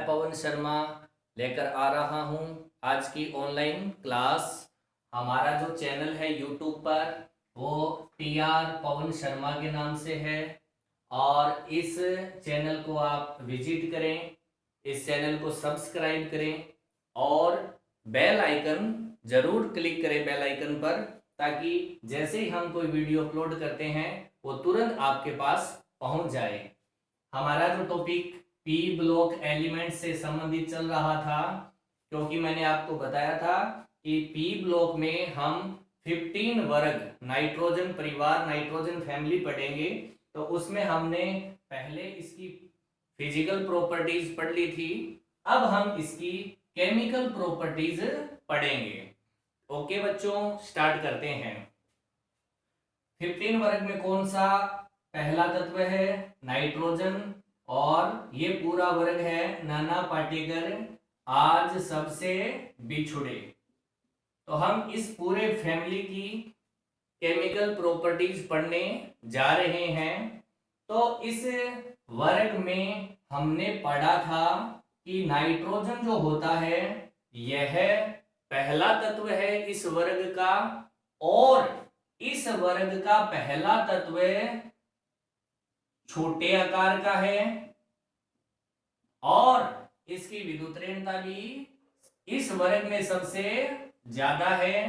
मैं पवन शर्मा लेकर आ रहा हूं आज की ऑनलाइन क्लास। हमारा जो चैनल है यूट्यूब पर वो टीआर पवन शर्मा के नाम से है और इस चैनल को आप विजिट करें, इस चैनल को सब्सक्राइब करें और बेल आइकन ज़रूर क्लिक करें बेल आइकन पर, ताकि जैसे ही हम कोई वीडियो अपलोड करते हैं वो तुरंत आपके पास पहुंच जाए। हमारा जो टॉपिक पी ब्लॉक एलिमेंट से संबंधित चल रहा था, क्योंकि मैंने आपको बताया था कि पी ब्लॉक में हम 15 वर्ग नाइट्रोजन परिवार नाइट्रोजन फैमिली पढ़ेंगे। तो उसमें हमने पहले इसकी फिजिकल प्रॉपर्टीज पढ़ ली थी, अब हम इसकी केमिकल प्रॉपर्टीज पढ़ेंगे। ओके बच्चों, स्टार्ट करते हैं। 15 वर्ग में कौन सा पहला तत्व है? नाइट्रोजन। और ये पूरा वर्ग है नाना पार्टिकल आज सबसे बिछुड़े। तो हम इस पूरे फैमिली की केमिकल प्रॉपर्टीज पढ़ने जा रहे हैं। तो इस वर्ग में हमने पढ़ा था कि नाइट्रोजन जो होता है यह पहला तत्व है इस वर्ग का, और इस वर्ग का पहला तत्व छोटे आकार का है और इसकी विद्युत ऋणता भी इस वर्ग में सबसे ज्यादा है।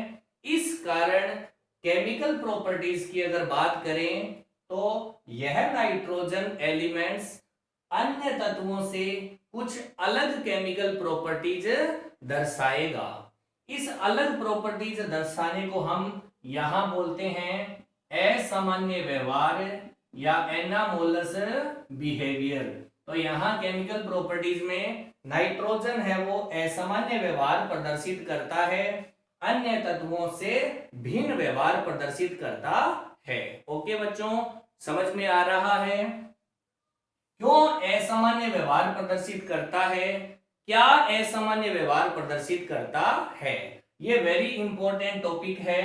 इस कारण केमिकल प्रॉपर्टीज की अगर बात करें तो यह नाइट्रोजन एलिमेंट्स अन्य तत्वों से कुछ अलग केमिकल प्रॉपर्टीज दर्शाएगा। इस अलग प्रॉपर्टीज दर्शाने को हम यहां बोलते हैं असामान्य व्यवहार या एनामोलस बिहेवियर। तो यहाँ केमिकल प्रॉपर्टीज में नाइट्रोजन है वो असामान्य व्यवहार प्रदर्शित करता है, अन्य तत्वों से भिन्न व्यवहार प्रदर्शित करता है। ओके बच्चों, समझ में आ रहा है क्यों असामान्य व्यवहार प्रदर्शित करता है? क्या असामान्य व्यवहार प्रदर्शित करता है? ये वेरी इंपॉर्टेंट टॉपिक है।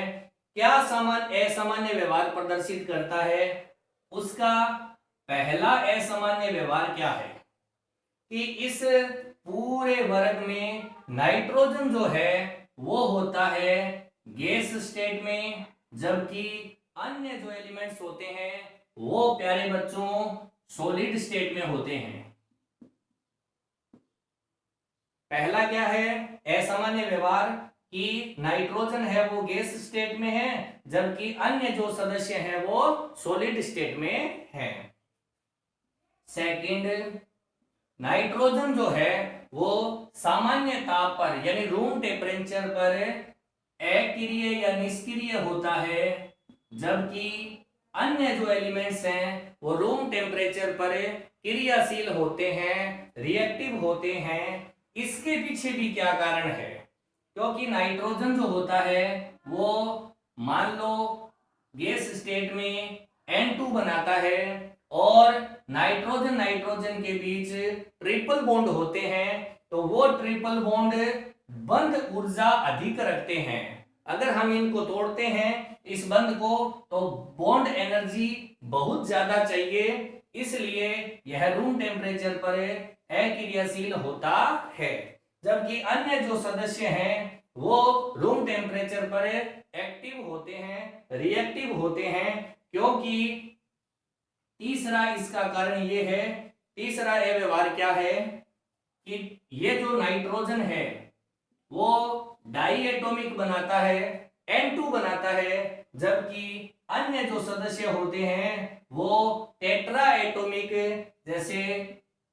क्या असामान्य व्यवहार प्रदर्शित करता है? उसका पहला असामान्य व्यवहार क्या है कि इस पूरे वर्ग में नाइट्रोजन जो है वो होता है गैस स्टेट में, जबकि अन्य जो एलिमेंट्स होते हैं वो प्यारे बच्चों सॉलिड स्टेट में होते हैं। पहला क्या है असामान्य व्यवहार कि नाइट्रोजन है वो गैस स्टेट में है, जबकि अन्य जो सदस्य हैं वो सॉलिड स्टेट में हैं। सेकंड, नाइट्रोजन जो है वो सामान्य ताप पर यानी रूम टेम्परेचर पर अक्रिय या निष्क्रिय होता है, जबकि अन्य जो एलिमेंट्स हैं वो रूम टेम्परेचर पर क्रियाशील होते हैं, रिएक्टिव होते हैं। इसके पीछे भी क्या कारण है? क्योंकि नाइट्रोजन जो होता है वो मान लो गैस स्टेट में N2 बनाता है और नाइट्रोजन के बीच ट्रिपल बॉन्ड होते हैं, तो वो ट्रिपल बॉन्ड बंध ऊर्जा अधिक रखते हैं। अगर हम इनको तोड़ते हैं इस बंध को तो बॉन्ड एनर्जी बहुत ज्यादा चाहिए, इसलिए यह रूम टेम्परेचर पर अक्रियाशील होता है, जबकि अन्य जो सदस्य हैं वो रूम टेम्परेचर पर एक्टिव होते हैं, रिएक्टिव होते हैं। क्योंकि तीसरा इसका कारण ये है, तीसरा ये व्यवहार क्या है कि ये जो नाइट्रोजन है वो डाई एटॉमिक बनाता है, N2 बनाता है, जबकि अन्य जो सदस्य होते हैं वो टेट्रा एटॉमिक जैसे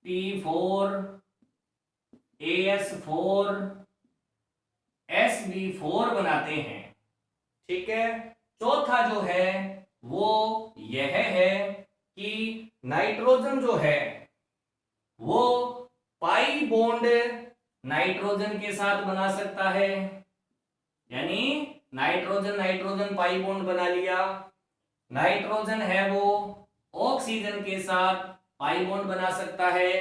P4 AS4 SB4 बनाते हैं। ठीक है। चौथा जो है वो यह है कि नाइट्रोजन जो है वो पाई बॉन्ड नाइट्रोजन के साथ बना सकता है, यानी नाइट्रोजन पाई बॉन्ड बना लिया। नाइट्रोजन है वो ऑक्सीजन के साथ पाई बॉन्ड बना सकता है,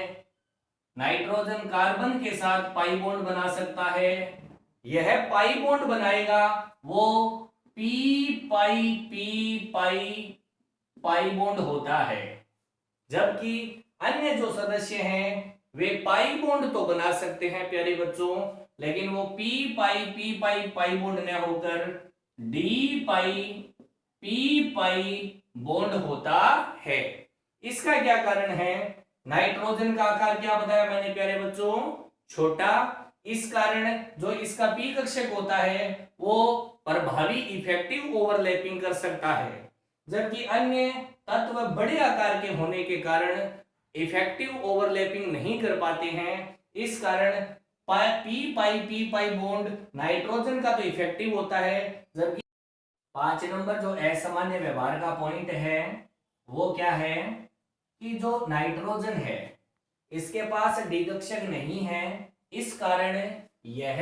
नाइट्रोजन कार्बन के साथ पाई बॉन्ड बना सकता है। यह पाई बॉन्ड बनाएगा वो पाई बॉन्ड होता है, जबकि अन्य जो सदस्य हैं वे पाई बॉन्ड तो बना सकते हैं प्यारे बच्चों, लेकिन वो पी पाई बॉन्ड न होकर डी पाई बॉन्ड होता है। इसका क्या कारण है? नाइट्रोजन का आकार क्या बताया मैंने प्यारे बच्चों? छोटा। इस कारण जो इसका पी कक्षक होता है वो प्रभावी इफेक्टिव ओवरलैपिंग कर सकता है, जबकि अन्य तत्व बड़े आकार के होने के कारण इफेक्टिव ओवरलैपिंग नहीं कर पाते हैं। इस कारण पी पाई बॉन्ड नाइट्रोजन का तो इफेक्टिव होता है, जबकि 5 नंबर जो असामान्य व्यवहार का पॉइंट है वो क्या है कि जो नाइट्रोजन है इसके पास डी कक्षक नहीं है। इस कारण यह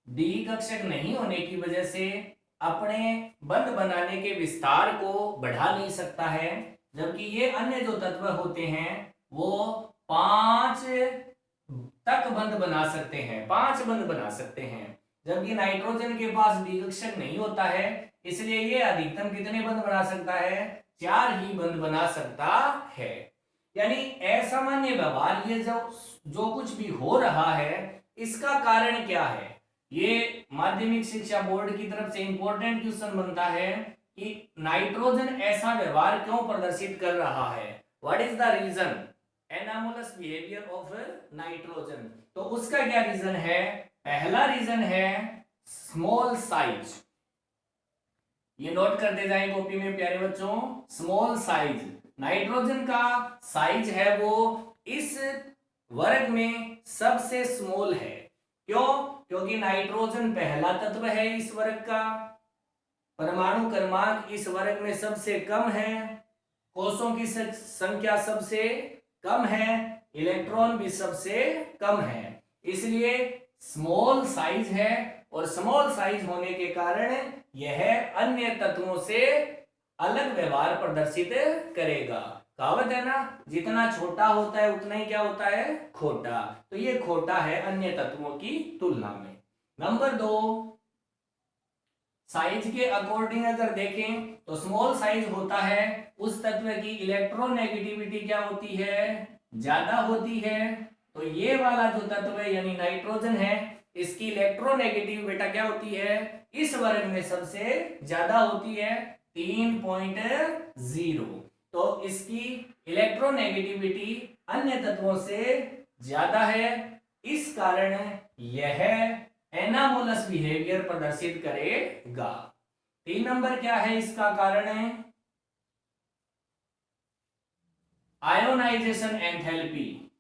डी कक्षक नहीं होने की वजह से अपने बंध बनाने के विस्तार को बढ़ा नहीं सकता है, जबकि ये अन्य जो तत्व होते हैं वो 5 तक बंध बना सकते हैं, 5 बंध बना सकते हैं, जबकि नाइट्रोजन के पास डी कक्षक नहीं होता है, इसलिए ये अधिकतम कितने बंध बना सकता है? 4 ही बंध बना सकता है। यानी असामान्य व्यवहार ये जो कुछ भी हो रहा है इसका कारण क्या है? ये माध्यमिक शिक्षा बोर्ड की तरफ से इंपॉर्टेंट क्वेश्चन बनता है कि नाइट्रोजन ऐसा व्यवहार क्यों प्रदर्शित कर रहा है? What is the reason anomalous behaviour of nitrogen? तो उसका क्या रीजन है? पहला रीजन है स्मॉल साइज। ये नोट करते जाएं कॉपी में प्यारे बच्चों, स्मॉल साइज। नाइट्रोजन का साइज है वो इस वर्ग में सबसे स्मॉल है। क्यों? क्योंकि नाइट्रोजन पहला तत्व है इस वर्ग का, परमाणु क्रमांक इस वर्ग में सबसे कम है, कोषों की संख्या सबसे कम है, इलेक्ट्रॉन भी सबसे कम है, इसलिए स्मॉल साइज है। और स्मॉल साइज होने के कारण यह अन्य तत्वों से अलग व्यवहार प्रदर्शित करेगा। कहावत है ना, जितना छोटा होता है उतना ही क्या होता है? खोटा। तो ये खोटा है अन्य तत्वों की तुलना में। नंबर 2, साइज के अकॉर्डिंग अगर देखें तो स्मॉल साइज होता है उस तत्व की इलेक्ट्रोनेगेटिविटी क्या होती है? ज्यादा होती है। तो ये वाला जो तत्व है यानी नाइट्रोजन है, इसकी इलेक्ट्रोनेगेटिव बेटा क्या होती है? इस वर्ग में सबसे ज्यादा होती है 3.0। तो इसकी इलेक्ट्रोनेगेटिविटी अन्य तत्वों से ज्यादा है, इस कारण यह एनामोलस बिहेवियर प्रदर्शित करेगा। 3 नंबर क्या है इसका कारण? है आयोनाइजेशन एंथैल्पी।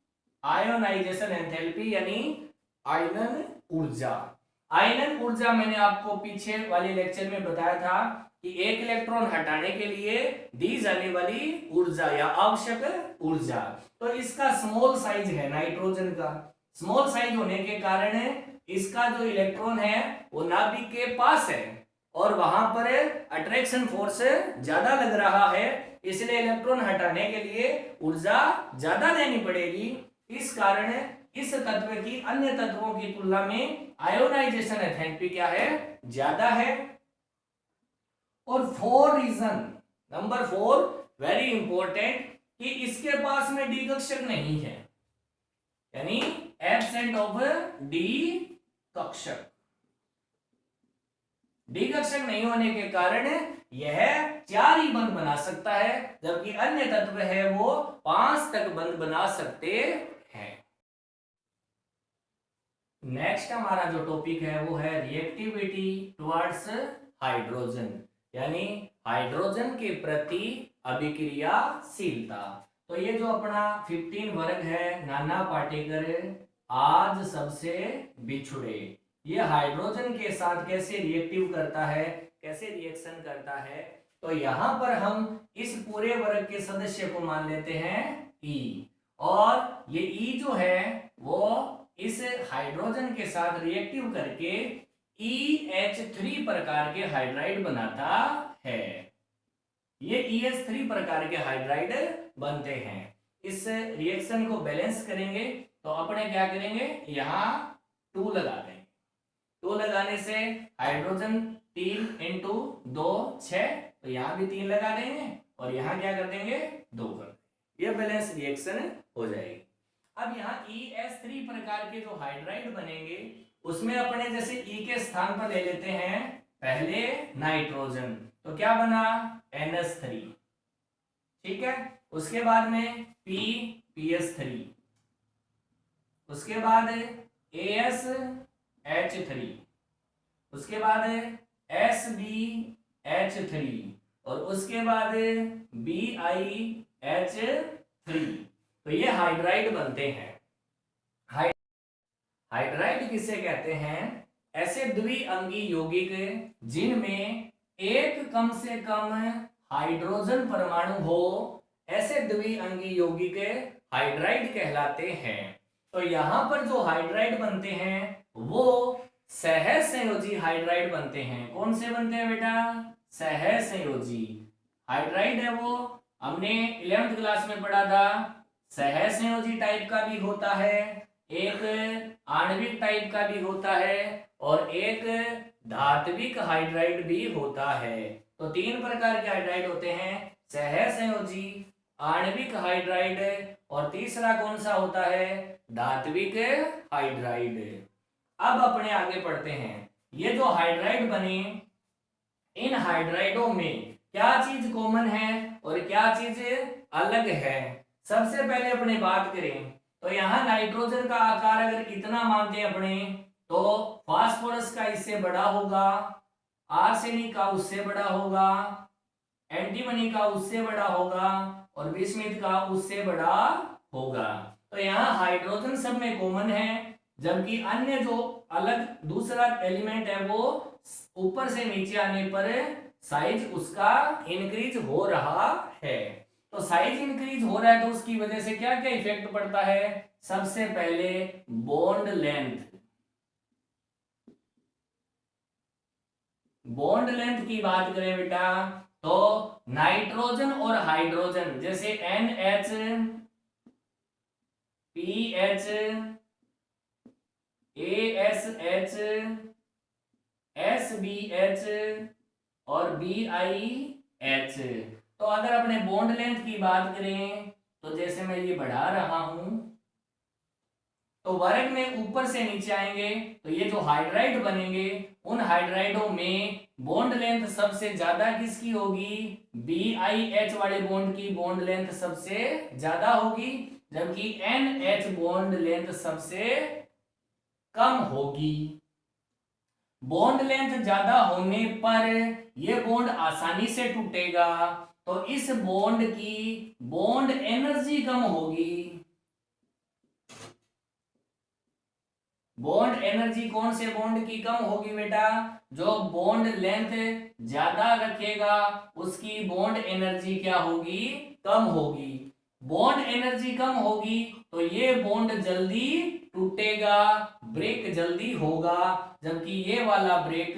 आयोनाइजेशन एंथैल्पी यानी आयनन ऊर्जा। आयनन ऊर्जा मैंने आपको पीछे वाले लेक्चर में बताया था कि एक इलेक्ट्रॉन हटाने के लिए दी जाने वाली ऊर्जा या आवश्यक ऊर्जा, तो इसका स्मॉल साइज है नाइट्रोजन का। स्मॉल साइज होने के कारण इसका जो इलेक्ट्रॉन है वो नाभिक के पास है और वहां पर अट्रैक्शन फोर्स ज्यादा लग रहा है, इसलिए इलेक्ट्रॉन हटाने के लिए ऊर्जा ज्यादा देनी पड़ेगी। इस कारण इस तत्व की अन्य तत्वों की तुलना में आयोनाइजेशन एंथैल्पी क्या है? ज्यादा है। और 4 रीजन, नंबर 4 वेरी इंपॉर्टेंट, कि इसके पास में डी कक्षक नहीं है, यानी एब्सेंट ऑफ डी कक्षक। डी कक्षक नहीं होने के कारण यह 4 ही बंध बना सकता है, जबकि अन्य तत्व है वो 5 तक बंध बना सकते हैं। नेक्स्ट हमारा जो टॉपिक है वो है रिएक्टिविटी टुवर्ड्स हाइड्रोजन, यानी हाइड्रोजन के प्रति अभिक्रियाशीलता। तो ये जो अपना 15 वर्ग है, नाना पाटेकर आज सबसे बिछुड़े, ये हाइड्रोजन के साथ कैसे रिएक्टिव करता है, कैसे रिएक्शन करता है। तो यहां पर हम इस पूरे वर्ग के सदस्य को मान लेते हैं ई, और ये ई जो है वो इस हाइड्रोजन के साथ रिएक्टिव करके EH3 प्रकार के हाइड्राइड बनाता है। ये EH3 प्रकार के हाइड्राइड बनते हैं। इस रिएक्शन को बैलेंस करेंगे तो अपने क्या करेंगे, यहां 2 लगा देंगे। 2 लगाने से हाइड्रोजन 3 × 2 6, तो यहां भी 3 लगा देंगे और यहां क्या कर देंगे 2 कर देंगे। ये बैलेंस रिएक्शन हो जाएगी। अब यहाँ ES3 प्रकार के जो हाइड्राइड बनेंगे उसमें अपने जैसे E के स्थान पर ले लेते हैं पहले नाइट्रोजन, तो क्या बना NH3, ठीक है। उसके बाद में PS3, उसके बाद ASH3, उसके बाद SbH3 और उसके बाद BiH3। तो ये हाइड्राइड बनते हैं। हाइड्राइड किसे कहते हैं? ऐसे द्विअंगी यौगिक जिनमें एक कम से कम हाइड्रोजन परमाणु हो, ऐसे द्विअंगी यौगिक हाइड्राइड कहलाते हैं। तो यहां पर जो हाइड्राइड बनते हैं वो सहसंयोजी हाइड्राइड बनते हैं। कौन से बनते हैं बेटा? सहसंयोजी हाइड्राइड है वो, हमने 11th क्लास में पढ़ा था। सहसंयोजी टाइप का भी होता है, एक आणविक टाइप का भी होता है और एक धात्विक हाइड्राइड भी होता है। तो 3 प्रकार के हाइड्राइड होते हैं, सहसंयोजी, आणविक हाइड्राइड और तीसरा कौन सा होता है? धात्विक हाइड्राइड। अब अपने आगे पढ़ते हैं। ये जो हाइड्राइड बने, इन हाइड्राइडों में क्या चीज कॉमन है और क्या चीज अलग है? सबसे पहले अपने बात करें तो यहाँ नाइट्रोजन का आकार अगर इतना मानते हैं अपने, तो फास्फोरस का इससे बड़ा होगा, आर्सेनिक का उससे बड़ा होगा, एंटीमनी का उससे बड़ा होगा और बिस्मिथ का उससे बड़ा होगा। तो यहाँ हाइड्रोजन सब में कॉमन है, जबकि अन्य जो अलग दूसरा एलिमेंट है वो ऊपर से नीचे आने पर साइज उसका इंक्रीज हो रहा है। तो साइज इंक्रीज हो रहा है तो उसकी वजह से क्या क्या इफेक्ट पड़ता है? सबसे पहले बॉन्ड लेंथ। बॉन्ड लेंथ की बात करें बेटा तो नाइट्रोजन और हाइड्रोजन जैसे NH, PH, ASH, SBH और BiH। तो अगर अपने बॉन्ड लेंथ की बात करें तो जैसे मैं ये बढ़ा रहा हूं तो वर्ग में ऊपर से नीचे आएंगे तो ये जो हाइड्राइड बनेंगे उन हाइड्राइडों में बॉन्ड लेंथ सबसे ज्यादा किसकी होगी? BiH वाले बॉन्ड की बॉन्ड लेंथ सबसे ज्यादा होगी, जबकि NH बॉन्ड लेंथ सबसे कम होगी। बॉन्ड लेंथ ज्यादा होने पर यह बॉन्ड आसानी से टूटेगा, तो इस बॉन्ड की बॉन्ड एनर्जी कम होगी। बॉन्ड एनर्जी कौन से बॉन्ड की कम होगी बेटा? जो बॉन्ड लेंथ ज्यादा रखेगा उसकी बॉन्ड एनर्जी क्या होगी? कम होगी। बॉन्ड एनर्जी कम होगी तो ये बॉन्ड जल्दी टूटेगा, ब्रेक जल्दी होगा, जबकि ये वाला ब्रेक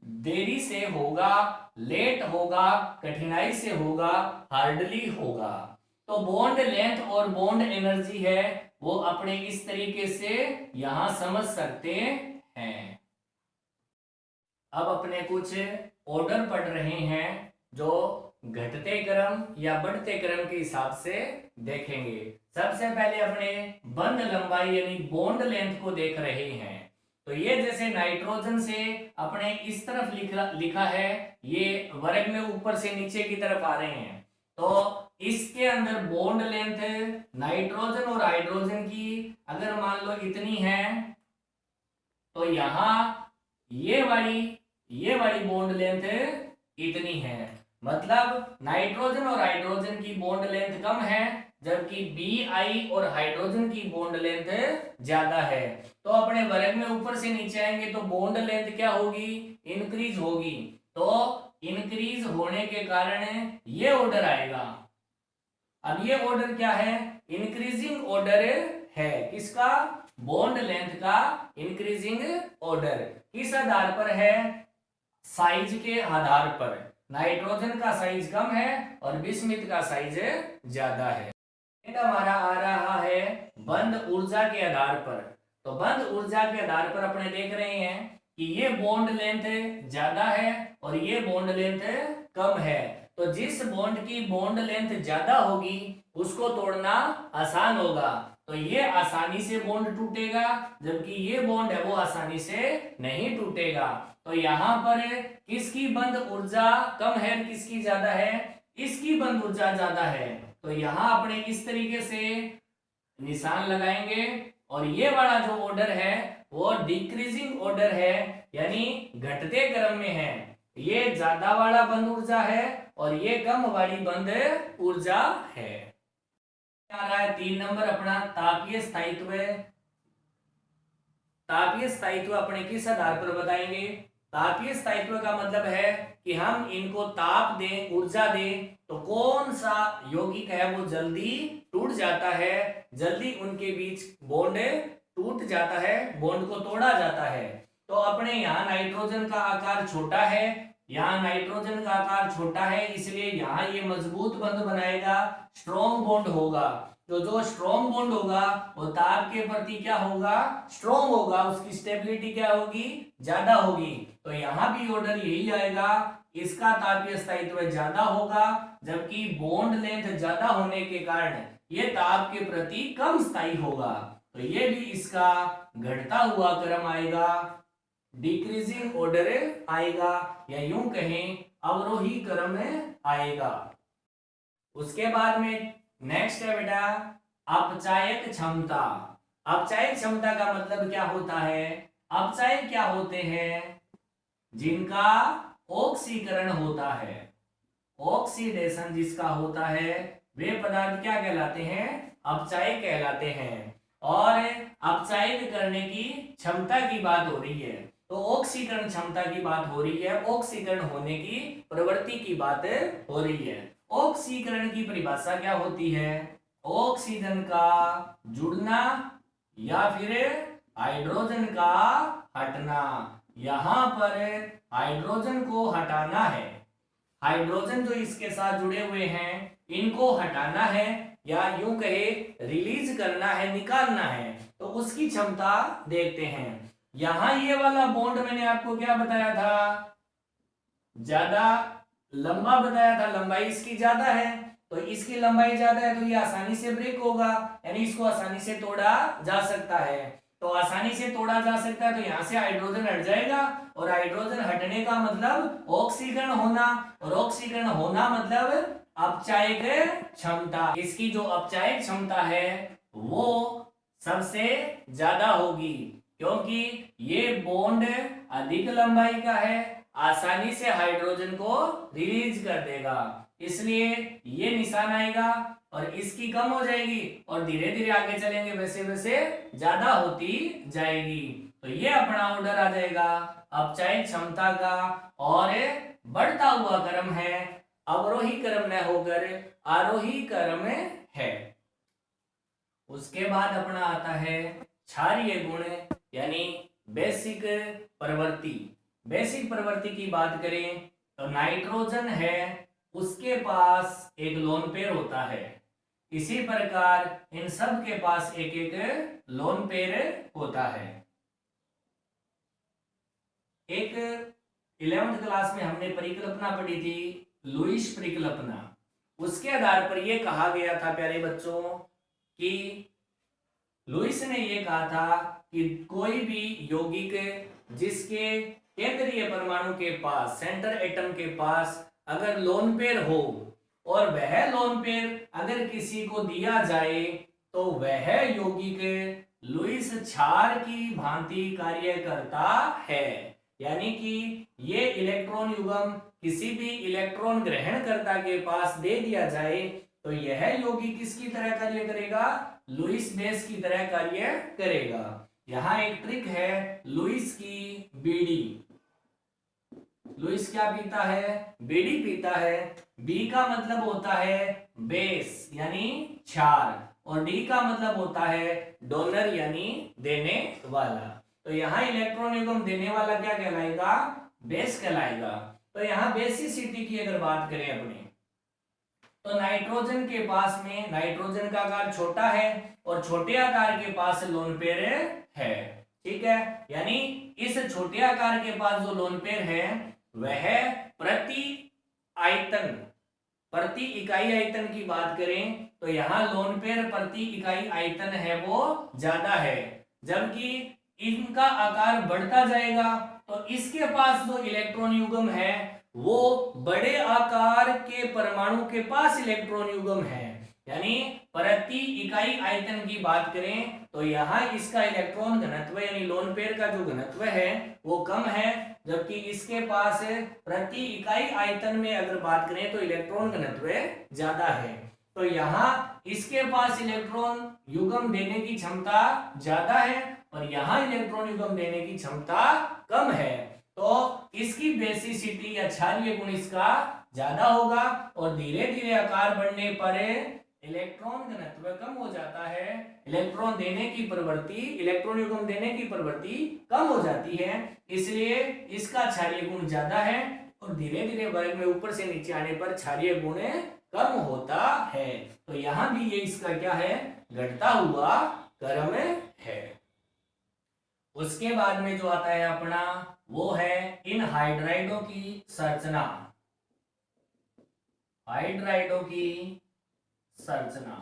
देरी से होगा, लेट होगा, कठिनाई से होगा, हार्डली होगा। तो बॉन्ड लेंथ और बॉन्ड एनर्जी है वो अपने इस तरीके से यहां समझ सकते हैं। अब अपने कुछ ऑर्डर पढ़ रहे हैं जो घटते क्रम या बढ़ते क्रम के हिसाब से देखेंगे। सबसे पहले अपने बंध लंबाई यानी बॉन्ड लेंथ को देख रहे हैं। तो ये जैसे नाइट्रोजन से अपने इस तरफ लिखा है, ये वर्ग में ऊपर से नीचे की तरफ आ रहे हैं। तो इसके अंदर बॉन्ड लेंथ नाइट्रोजन और हाइड्रोजन की अगर मान लो इतनी है, तो यहां ये वाली बॉन्ड लेंथ इतनी है। मतलब नाइट्रोजन और हाइड्रोजन की बॉन्ड लेंथ कम है, जबकि Bi और हाइड्रोजन की बॉन्ड लेंथ ज्यादा है। तो अपने वर्ग में ऊपर से नीचे आएंगे तो बॉन्ड लेंथ क्या होगी? इंक्रीज होगी। तो इंक्रीज होने के कारण ये ऑर्डर आएगा। अब ये ऑर्डर क्या है? इंक्रीजिंग ऑर्डर है। किसका? बॉन्ड लेंथ का इंक्रीजिंग ऑर्डर। किस आधार पर है? साइज के आधार पर। नाइट्रोजन का साइज कम है और बिस्मिथ का साइज ज्यादा है। हमारा आ रहा है बंध ऊर्जा के आधार पर। तो बंध ऊर्जा के आधार पर अपने देख रहे हैं कि ये बॉन्ड लेंथ ज्यादा है और ये बॉन्ड लेंथ कम है। तो जिस बॉन्ड की बॉन्ड लेंथ ज्यादा होगी उसको तोड़ना आसान होगा, तो ये आसानी से बॉन्ड टूटेगा, जबकि ये बॉन्ड है वो आसानी से नहीं टूटेगा। तो यहाँ पर किसकी बंद ऊर्जा कम है, किसकी ज्यादा है, इसकी बंद ऊर्जा ज्यादा है। तो यहाँ अपने इस तरीके से निशान लगाएंगे और ये वाला जो ऑर्डर है वो डिक्रीजिंग ऑर्डर है, यानी घटते क्रम में है। ये ज्यादा वाला बंद ऊर्जा है और ये कम वाली बंद ऊर्जा है। आ रहा है 3 नंबर अपना तापीय स्थायित्व। तापीय स्थायित्व अपने किस आधार पर बताएंगे? तापीय स्थायित्व का मतलब है कि हम इनको ताप दें, ऊर्जा दें, तो कौन सा यौगिक है वो जल्दी टूट जाता है, जल्दी उनके बीच बॉन्ड टूट जाता है, बॉन्ड को तोड़ा जाता है। तो अपने यहाँ नाइट्रोजन का आकार छोटा है, यहाँ नाइट्रोजन का आकार छोटा है, इसलिए यहाँ ये मजबूत बंध बनाएगा, स्ट्रॉन्ग बॉन्ड होगा। तो जो स्ट्रॉन्ग बॉन्ड होगा वो ताप के प्रति क्या होगा? स्ट्रॉन्ग होगा, उसकी स्टेबिलिटी क्या होगी? ज्यादा होगी। तो यहाँ भी ऑर्डर यही आएगा, इसका तापीय स्थायित्व ज्यादा होगा, जबकि बॉन्ड लेंथ ज्यादा होने के कारण ये ताप के प्रति कम स्थायी होगा। तो ये भी इसका घटता हुआ क्रम आएगा, डिक्रीजिंग ऑर्डर आएगा, या यूं कहें अवरोही क्रम आएगा। उसके बाद में नेक्स्ट है बेटा अपचायक क्षमता। अपचायक क्षमता का मतलब क्या होता है? अपचायक क्या होते हैं? जिनका ऑक्सीकरण होता है, ऑक्सीडेशन जिसका होता है, वे पदार्थ क्या कहलाते हैं? अपचायक कहलाते हैं। और अपचायक करने की क्षमता की बात हो रही है, तो ऑक्सीकरण क्षमता की बात हो रही है, ऑक्सीकरण होने की प्रवृत्ति की बात हो रही है। ऑक्सीकरण की परिभाषा क्या होती है? ऑक्सीजन का जुड़ना या फिर हाइड्रोजन का हटना। यहां पर हाइड्रोजन को हटाना है, हाइड्रोजन जो इसके साथ जुड़े हुए हैं इनको हटाना है, या यूं कहे रिलीज करना है, निकालना है। तो उसकी क्षमता देखते हैं। यहां ये वाला बॉन्ड मैंने आपको क्या बताया था? ज्यादा लंबा बताया था, लंबाई इसकी ज्यादा है, तो इसकी लंबाई ज्यादा है तो ये आसानी से ब्रेक होगा, यानी इसको आसानी से तोड़ा जा सकता है। तो आसानी से तोड़ा जा सकता है, तो यहां से हाइड्रोजन हट जाएगा, और हाइड्रोजन हटने का मतलब ऑक्सीकरण होना, और ऑक्सीकरण होना मतलब अपचायक क्षमता। इसकी जो अपचायक क्षमता है वो सबसे ज्यादा होगी, क्योंकि ये बॉन्ड अधिक लंबाई का है, आसानी से हाइड्रोजन को रिलीज कर देगा, इसलिए ये निशान आएगा, और इसकी कम हो जाएगी और धीरे धीरे आगे चलेंगे वैसे वैसे ज्यादा होती जाएगी। तो ये अपना ऑर्डर आ जाएगा अपचायक क्षमता का, और बढ़ता हुआ क्रम है, अवरोही क्रम न होकर आरोही क्रम है। उसके बाद अपना आता है क्षारीय गुण, यानी बेसिक प्रवृत्ति। बेसिक प्रवृत्ति की बात करें तो नाइट्रोजन है, उसके पास एक लोन पेयर होता है, इसी प्रकार इन सब के पास एक एक लोन पेयर होता है। एक 11th क्लास में हमने परिकल्पना पढ़ी थी, लुईस परिकल्पना। उसके आधार पर यह कहा गया था प्यारे बच्चों कि लुईस ने यह कहा था कि कोई भी यौगिक जिसके केंद्रीय परमाणु के पास, सेंटर एटम के पास अगर लोन पेयर हो, और वह लोन पेयर अगर किसी को दिया जाए, तो वह यौगिक लुईस क्षार की भांति कार्य करता है। यानी कि ये इलेक्ट्रॉन युग्म किसी भी इलेक्ट्रॉन ग्रहणकर्ता के पास दे दिया जाए, तो यह यौगिक किसकी तरह कार्य करेगा? लुईस बेस की तरह कार्य करेगा। यहां एक ट्रिक है, लुईस की बीड़ी। लुईस क्या पीता है? बीड़ी पीता है। बी का मतलब होता है बेस यानी क्षार, और डी का मतलब होता है डोनर यानी देने वाला। तो यहाँ इलेक्ट्रॉन युग्म देने वाला क्या कहलाएगा? बेस कहलाएगा। तो यहाँ बेसिसिटी की अगर बात करें अपने, तो नाइट्रोजन के पास में नाइट्रोजन का आकार छोटा है और छोटे आकार के पास लोन पेयर है, ठीक है। यानी इस छोटे आकार के पास जो लोन पेयर है वह प्रति आयतन, प्रति इकाई आयतन की बात करें तो यहाँ लोन पेयर प्रति इकाई आयतन है वो ज्यादा है, जबकि इनका आकार बढ़ता जाएगा तो इसके पास जो इलेक्ट्रॉन युग्म है वो बड़े आकार के परमाणु के पास इलेक्ट्रॉन युग्म है। यानी प्रति इकाई आयतन की बात करें तो यहाँ इसका इलेक्ट्रॉन घनत्व यानी लोन पेयर का जो घनत्व है वो कम है, जबकि इसके पास प्रति इकाई आयतन में अगर बात करें तो इलेक्ट्रॉन घनत्व ज्यादा है। तो यहाँ इसके पास इलेक्ट्रॉन युग्म देने की क्षमता ज्यादा है और यहाँ इलेक्ट्रॉन युग्म देने की क्षमता कम है, तो इसकी बेसिसिटी या क्षारीय गुण इसका ज्यादा होगा और धीरे धीरे आकार बढ़ने पर इलेक्ट्रॉन घनत्व कम हो जाता है, इलेक्ट्रॉन देने की प्रवृत्ति इलेक्ट्रॉन युग्म देने की प्रवृत्ति कम हो जाती है, इसलिए इसका क्षारीय गुण ज्यादा है और धीरे धीरे वर्ग में ऊपर से नीचे आने पर क्षारीय गुण कम होता है। तो यहां भी ये इसका क्या है, घटता हुआ क्रम है। उसके बाद में जो आता है अपना वो है इन हाइड्राइडों की संरचना। हाइड्राइडों की संरचना,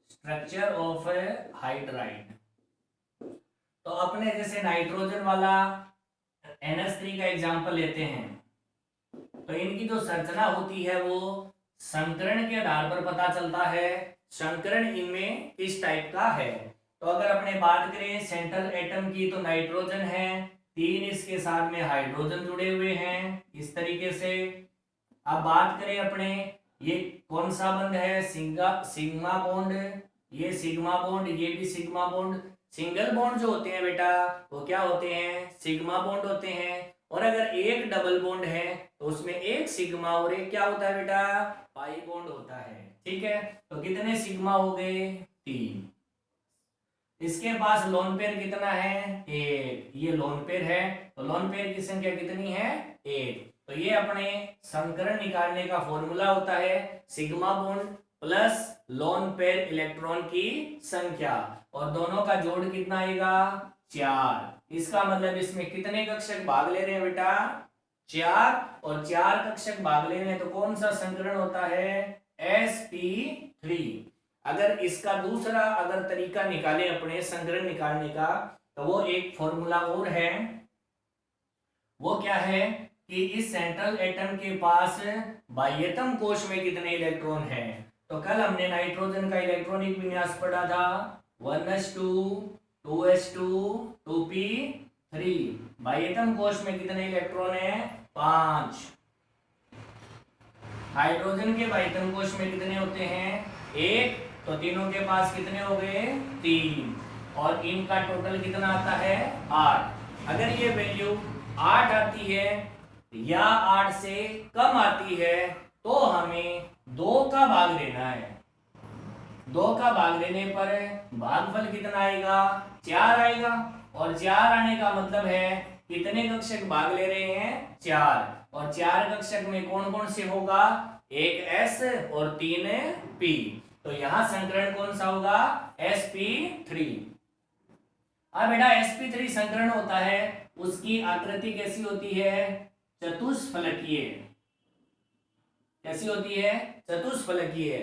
स्ट्रक्चर ऑफ हाइड्राइड। तो अपने जैसे नाइट्रोजन वाला NH3 का एग्जांपल लेते हैं तो इनकी जो संरचना होती है वो संकरण के आधार पर पता चलता है संकरण इनमें किस टाइप का है। तो अगर अपने बात करें सेंट्रल एटम की तो नाइट्रोजन है, 3 इसके साथ में हाइड्रोजन जुड़े हुए हैं इस तरीके से। अब बात करें अपने ये कौन सा बंध है, सिग्मा बॉन्ड, ये सिग्मा बॉन्ड, ये भी सिग्मा बॉन्ड। सिंगल बॉन्ड जो होते हैं बेटा वो क्या होते हैं, सिग्मा बॉन्ड होते हैं, और अगर एक डबल बॉन्ड है तो उसमें एक सिग्मा और एक क्या होता है बेटा, पाई बॉन्ड होता है। ठीक है, तो कितने सिग्मा हो गए, 3। इसके पास लोन पेयर कितना है, 1। ये लोन पेयर है तो लोन पेयर की संख्या कितनी है, 1। तो ये अपने संकरण निकालने का फॉर्मूला होता है sigma bond plus lone pair electron की संख्या, और दोनों का जोड़ कितना आएगा, 4। इसका मतलब इसमें कितने कक्षक भाग ले रहे हैं बेटा, 4, और 4 कक्षक भाग ले रहे हैं तो कौन सा संकरण होता है, sp3। अगर इसका दूसरा अगर तरीका निकाले अपने संकरण निकालने का तो वो एक फॉर्मूला और है, वो क्या है कि इस सेंट्रल एटम के पास बाह्यतम कोश में कितने इलेक्ट्रॉन हैं। तो कल हमने नाइट्रोजन का इलेक्ट्रॉनिक विन्यास पढ़ा था, 1s2 2s2 2p3। बाह्यतम कोश में कितने इलेक्ट्रॉन हैं, 5। हाइड्रोजन के बाह्यतम कोश में कितने होते हैं, 1। तो तीनों के पास कितने हो गए, 3, और इनका टोटल कितना आता है, 8। अगर ये वैल्यू 8 आती है या 8 से कम आती है तो हमें 2 का भाग लेना है। 2 का भाग लेने पर भागफल कितना आएगा, 4 आएगा, और 4 आने का मतलब है कितने कक्षक भाग ले रहे हैं, 4, और 4 कक्षक में कौन कौन से होगा, एक s और 3 p। तो यहां संकरण कौन सा होगा, sp3। अब बेटा sp3 संकरण होता है, उसकी आकृति कैसी होती है, चतुष्फलकीय। कैसी होती है, चतुष्फलकीय।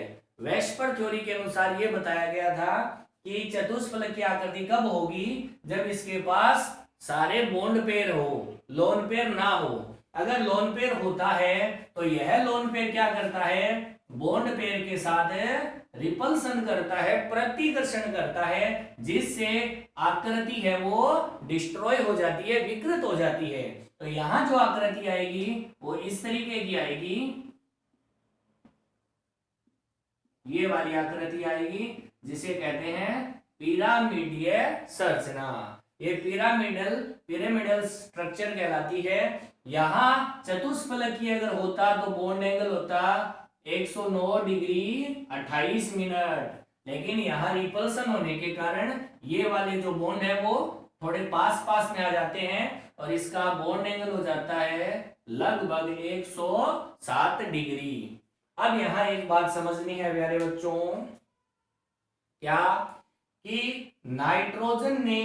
वेस्पर थ्योरी के अनुसार यह बताया गया था कि चतुष्फलकीय आकृति कब होगी, जब इसके पास सारे बॉन्ड पेयर हो, लोन पेयर ना हो। अगर लोन पेयर होता है तो यह लोन पेयर क्या करता है, बॉन्ड पेयर के साथ रिपल्सन करता है, प्रतिकर्षण करता है, जिससे आकृति है वो डिस्ट्रॉय हो जाती है, विकृत हो जाती है। तो यहां जो आकृति आएगी वो इस तरीके की आएगी, ये वाली आकृति आएगी जिसे कहते हैं पिरामिडीय संरचना। ये पिरामिडल स्ट्रक्चर कहलाती है। यहां चतुष्फलकीय अगर होता तो बॉन्ड एंगल होता 109 डिग्री 28 मिनट, लेकिन यहाँ रिपल्सन होने के कारण ये वाले जो बॉन्ड है वो थोड़े पास पास में आ जाते हैं और इसका बॉन्ड एंगल हो जाता है लगभग 107 डिग्री। अब यहाँ एक बात समझनी है प्यारे बच्चों, क्या कि नाइट्रोजन ने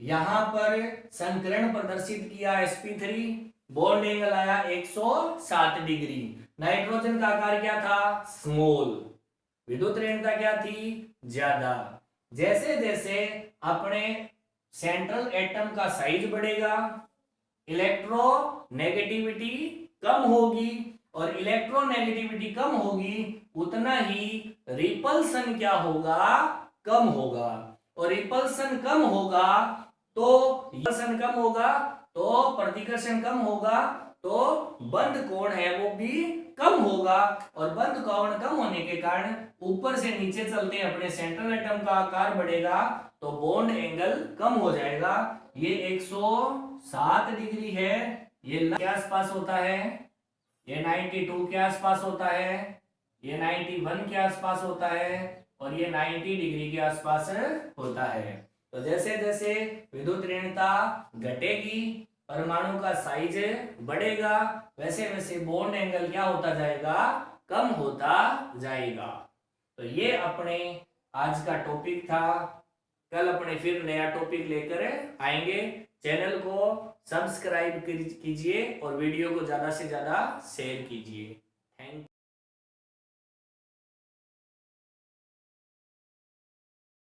यहां पर संकरण प्रदर्शित किया sp3, बॉन्ड एंगल आया 107 डिग्री। नाइट्रोजन का आकार क्या था, स्मॉल, विद्युत ऋणता क्या थी, ज्यादा। जैसे जैसे अपने सेंट्रल एटम का साइज बढ़ेगा, इलेक्ट्रोनेगेटिविटी कम होगी, और इलेक्ट्रोनेगेटिविटी कम होगी उतना ही रिपल्सन क्या होगा, कम होगा। और रिपल्सन कम होगा तो रिपल्सन कम होगा तो प्रतिकर्षण कम होगा, तो बंध कोण है वो भी कम होगा। और बंध कोण कम होने के कारण ऊपर से नीचे चलते अपने सेंट्रल एटम का आकार बढ़ेगा, तो बॉन्ड एंगल कम हो जाएगा। ये 107 डिग्री है, ये के आसपास होता है, ये 92 के आसपास होता है, ये 91 के आसपास होता है, और ये 90 डिग्री के आसपास होता है। तो जैसे जैसे विद्युत ऋणता घटेगी, परमाणु का साइज बढ़ेगा, वैसे वैसे बॉन्ड एंगल क्या होता जाएगा, कम होता जाएगा। तो ये अपने आज का टॉपिक था। कल अपने फिर नया टॉपिक लेकर आएंगे। चैनल को सब्सक्राइब कीजिए और वीडियो को ज्यादा से ज्यादा शेयर कीजिए।